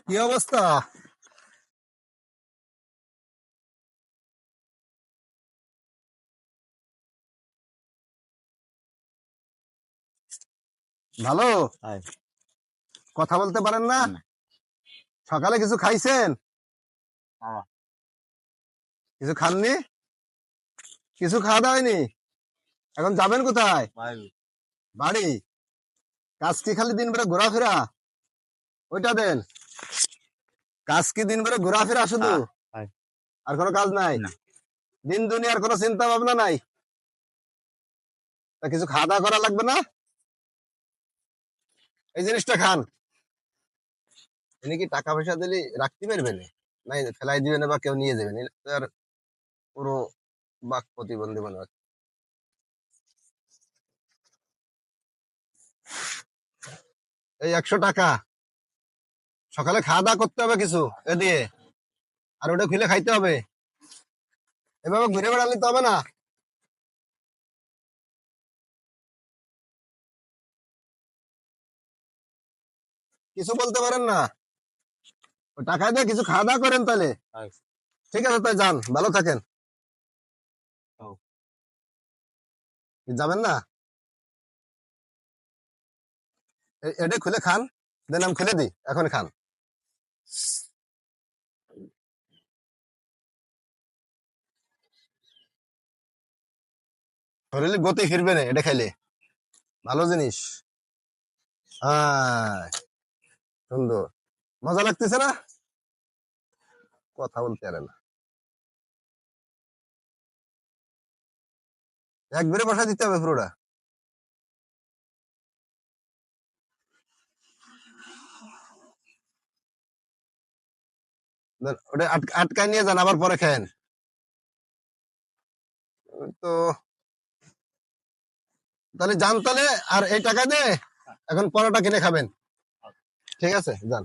কি অবস্থা? ভালো। হাই। কথা বলতে পারেন না? না। সকালে কিছু খাইছেন? হ্যাঁ। কিছু খাননি? কিছু খাওয়া দাওয়া হয়নি? এখন যাবেন কোথায়? বাড়ি। বাড়ি? কাজ কি খালি দিন ভরে ঘোরাফেরা? ওইটা দেন। কাজ কি দিন ভরে ঘোরাফেরা শুধু? হাই। আর কোনো কাজ নাই? না। দিন দুনিয়ার কোনো চিন্তা ভাবনা নাই? তা কিছু খাওয়া দাওয়া করা লাগবে না? এই জিনিসটা খান। এনে কি টাকা পয়সা দিলে রাখতে পারবেন? নাই ফেলাই দিবেন বা কেউ নিয়ে যাবেন? এটা তো আর পুরো বাক প্রতিবন্ধী মনে হচ্ছে। এই 100 টাকা সকালে খাওয়া দাওয়া করতে হবে কিছু এ দিয়ে, আর ওটা খুলে খাইতে হবে। এভাবে ঘুরে বেড়ালে তো হবে না। কিছু বলতে পারেন না? ওই টাকা দিয়ে কিছু খাওয়া দাওয়া করেন তাহলে। হাই। ঠিক আছে, তাই যান, ভালো থাকেন। ও। যাবেন না? এটা খুলে খান, দেন আমি খুলে দিই, এখন খান। শরীরে গতি ফিরবে না এটা খাইলে, ভালো জিনিস। হ্যাঁ, সুন্দর। মজা লাগতেছে না? কথা বলতে পারে না, একবারে বসা দিতে হবে পুরোটা। দেন ওটা আটকায় নিয়ে যান, আবার পরে খায়েন। তো তাহলে যান তাহলে, আর এই টাকা দিয়ে এখন পরোটা কিনে খাবেন। ঠিক আছে, যান।